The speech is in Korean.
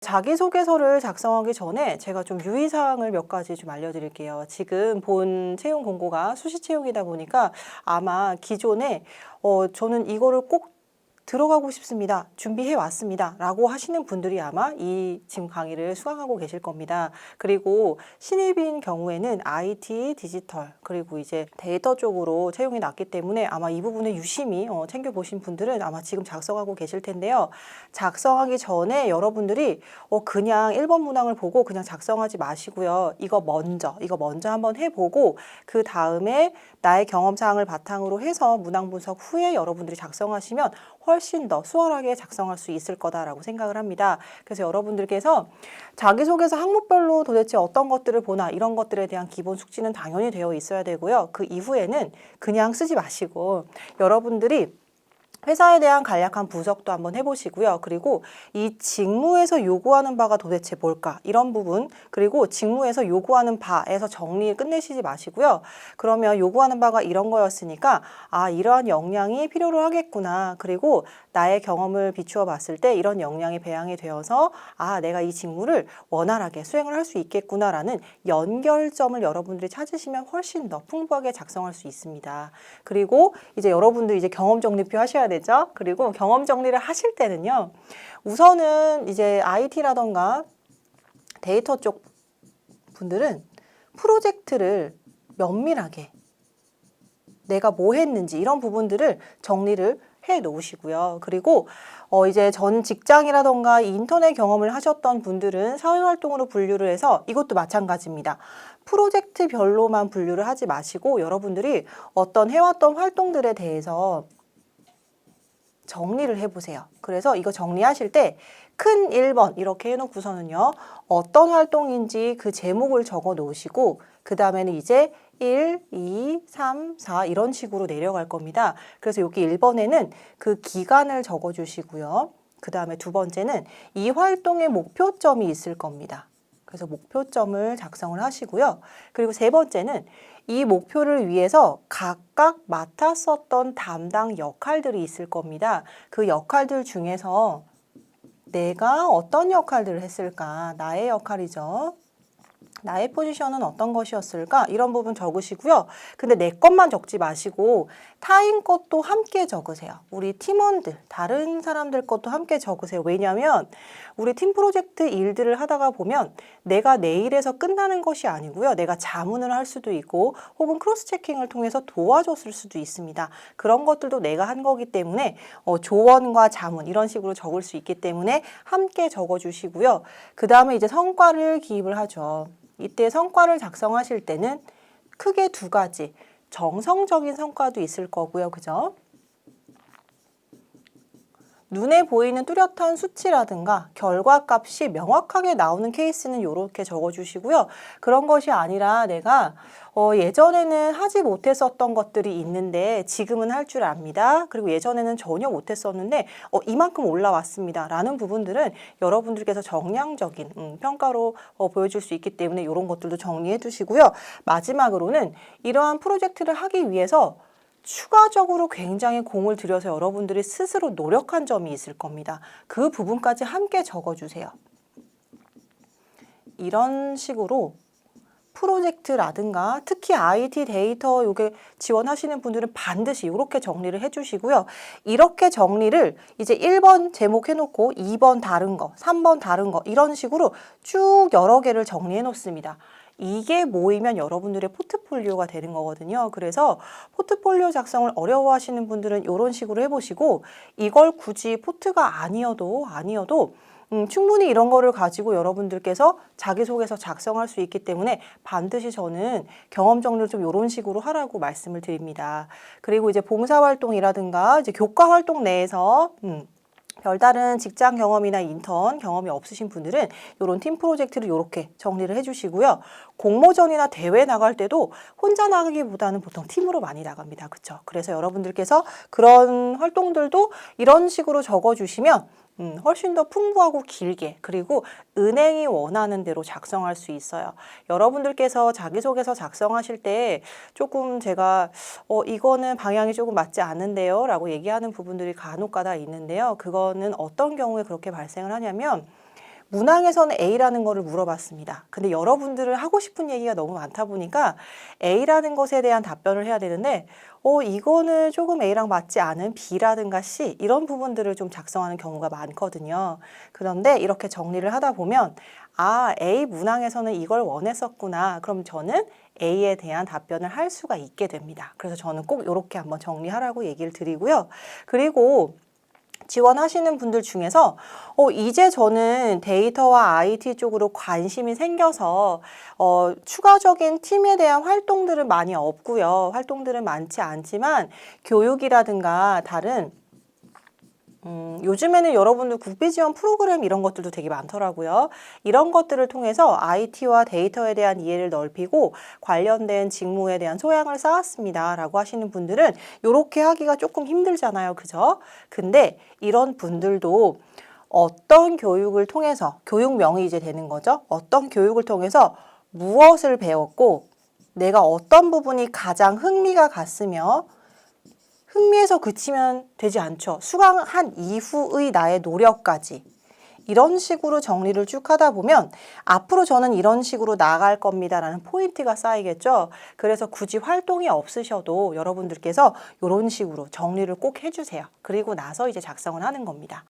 자기소개서를 작성하기 전에 제가 좀 유의사항을 몇 가지 좀 알려드릴게요. 지금 본 채용 공고가 수시 채용이다 보니까 아마 기존에 저는 이거를 꼭 들어가고 싶습니다. 준비해 왔습니다. 라고 하시는 분들이 아마 이 지금 강의를 수강하고 계실 겁니다. 그리고 신입인 경우에는 IT, 디지털, 그리고 이제 데이터 쪽으로 채용이 났기 때문에 아마 이 부분을 유심히 챙겨보신 분들은 아마 지금 작성하고 계실 텐데요. 작성하기 전에 여러분들이 그냥 1번 문항을 보고 그냥 작성하지 마시고요. 이거 먼저 한번 해보고 그 다음에 나의 경험사항을 바탕으로 해서 문항 분석 후에 여러분들이 작성하시면 훨씬 더 수월하게 작성할 수 있을 거다라고 생각을 합니다. 그래서 여러분들께서 자기소개서 항목별로 도대체 어떤 것들을 보나 이런 것들에 대한 기본 숙지는 당연히 되어 있어야 되고요. 그 이후에는 그냥 쓰지 마시고 여러분들이 회사에 대한 간략한 분석도 한번 해보시고요. 그리고 이 직무에서 요구하는 바가 도대체 뭘까? 이런 부분, 그리고 직무에서 요구하는 바에서 정리 끝내시지 마시고요. 그러면 요구하는 바가 이런 거였으니까 이러한 역량이 필요로 하겠구나. 그리고 나의 경험을 비추어 봤을 때 이런 역량이 배양이 되어서 내가 이 직무를 원활하게 수행을 할 수 있겠구나라는 연결점을 여러분들이 찾으시면 훨씬 더 풍부하게 작성할 수 있습니다. 그리고 이제 여러분들 이제 경험 정리표 하셔야 되죠. 그리고 경험 정리를 하실 때는요. 우선은 이제 IT라던가 데이터 쪽 분들은 프로젝트를 면밀하게 내가 뭐 했는지 이런 부분들을 정리를 해 놓으시고요. 그리고 이제 전 직장이라던가 인터넷 경험을 하셨던 분들은 사회활동으로 분류를 해서 이것도 마찬가지입니다. 프로젝트별로만 분류를 하지 마시고 여러분들이 어떤 해왔던 활동들에 대해서 정리를 해보세요. 그래서 이거 정리하실 때 큰 1번 이렇게 해놓고서는요. 어떤 활동인지 그 제목을 적어 놓으시고 그 다음에는 이제 1, 2, 3, 4 이런 식으로 내려갈 겁니다. 그래서 여기 1번에는 그 기간을 적어 주시고요. 그 다음에 두 번째는 이 활동의 목표점이 있을 겁니다. 그래서 목표점을 작성을 하시고요. 그리고 세 번째는 이 목표를 위해서 각각 맡았었던 담당 역할들이 있을 겁니다. 그 역할들 중에서 내가 어떤 역할들을 했을까? 나의 역할이죠. 나의 포지션은 어떤 것이었을까? 이런 부분 적으시고요. 근데 내 것만 적지 마시고 타인 것도 함께 적으세요. 우리 팀원들, 다른 사람들 것도 함께 적으세요. 왜냐하면 우리 팀 프로젝트 일들을 하다가 보면 내가 내 일에서 끝나는 것이 아니고요. 내가 자문을 할 수도 있고 혹은 크로스 체킹을 통해서 도와줬을 수도 있습니다. 그런 것들도 내가 한 거기 때문에 조언과 자문 이런 식으로 적을 수 있기 때문에 함께 적어주시고요. 그 다음에 이제 성과를 기입을 하죠. 이때 성과를 작성하실 때는 크게 두 가지, 정성적인 성과도 있을 거고요. 그죠? 눈에 보이는 뚜렷한 수치라든가 결과값이 명확하게 나오는 케이스는 이렇게 적어주시고요. 그런 것이 아니라 내가 예전에는 하지 못했었던 것들이 있는데 지금은 할 줄 압니다. 그리고 예전에는 전혀 못했었는데 이만큼 올라왔습니다. 라는 부분들은 여러분들께서 정량적인 평가로 보여줄 수 있기 때문에 이런 것들도 정리해 두시고요. 마지막으로는 이러한 프로젝트를 하기 위해서 추가적으로 굉장히 공을 들여서 여러분들이 스스로 노력한 점이 있을 겁니다. 그 부분까지 함께 적어주세요. 이런 식으로 프로젝트라든가 특히 IT 데이터 요게 지원하시는 분들은 반드시 이렇게 정리를 해주시고요. 이렇게 정리를 이제 1번 제목 해놓고 2번 다른 거, 3번 다른 거 이런 식으로 쭉 여러 개를 정리해 놓습니다. 이게 모이면 여러분들의 포트폴리오가 되는 거거든요. 그래서 포트폴리오 작성을 어려워하시는 분들은 이런 식으로 해보시고 이걸 굳이 포트가 아니어도 충분히 이런 거를 가지고 여러분들께서 자기소개서 작성할 수 있기 때문에 반드시 저는 경험 정리를 좀 이런 식으로 하라고 말씀을 드립니다. 그리고 이제 봉사활동이라든가 이제 교과활동 내에서 별다른 직장 경험이나 인턴 경험이 없으신 분들은 이런 팀 프로젝트를 이렇게 정리를 해주시고요. 공모전이나 대회 나갈 때도 혼자 나가기보다는 보통 팀으로 많이 나갑니다. 그렇죠? 그래서 여러분들께서 그런 활동들도 이런 식으로 적어주시면 훨씬 더 풍부하고 길게 그리고 은행이 원하는 대로 작성할 수 있어요. 여러분들께서 자기소개서 작성하실 때 조금 제가 이거는 방향이 조금 맞지 않는데요 라고 얘기하는 부분들이 간혹가다 있는데요. 그거는 어떤 경우에 그렇게 발생을 하냐면 문항에서는 A라는 거를 물어봤습니다. 근데 여러분들은 하고 싶은 얘기가 너무 많다 보니까 A라는 것에 대한 답변을 해야 되는데 이거는 조금 A랑 맞지 않은 B라든가 C 이런 부분들을 좀 작성하는 경우가 많거든요. 그런데 이렇게 정리를 하다 보면 A 문항에서는 이걸 원했었구나. 그럼 저는 A에 대한 답변을 할 수가 있게 됩니다. 그래서 저는 꼭 이렇게 한번 정리하라고 얘기를 드리고요. 그리고 지원하시는 분들 중에서 이제 저는 데이터와 IT 쪽으로 관심이 생겨서 추가적인 팀에 대한 활동들은 많이 없고요. 활동들은 많지 않지만 교육이라든가 다른 요즘에는 여러분들 국비 지원 프로그램 이런 것들도 되게 많더라고요. 이런 것들을 통해서 IT와 데이터에 대한 이해를 넓히고 관련된 직무에 대한 소양을 쌓았습니다. 라고 하시는 분들은 이렇게 하기가 조금 힘들잖아요. 그죠? 근데 이런 분들도 어떤 교육을 통해서, 교육명이 이제 되는 거죠. 어떤 교육을 통해서 무엇을 배웠고 내가 어떤 부분이 가장 흥미가 갔으며 흥미에서 그치면 되지 않죠. 수강한 이후의 나의 노력까지. 이런 식으로 정리를 쭉 하다 보면 앞으로 저는 이런 식으로 나아갈 겁니다라는 포인트가 쌓이겠죠. 그래서 굳이 활동이 없으셔도 여러분들께서 이런 식으로 정리를 꼭 해주세요. 그리고 나서 이제 작성을 하는 겁니다.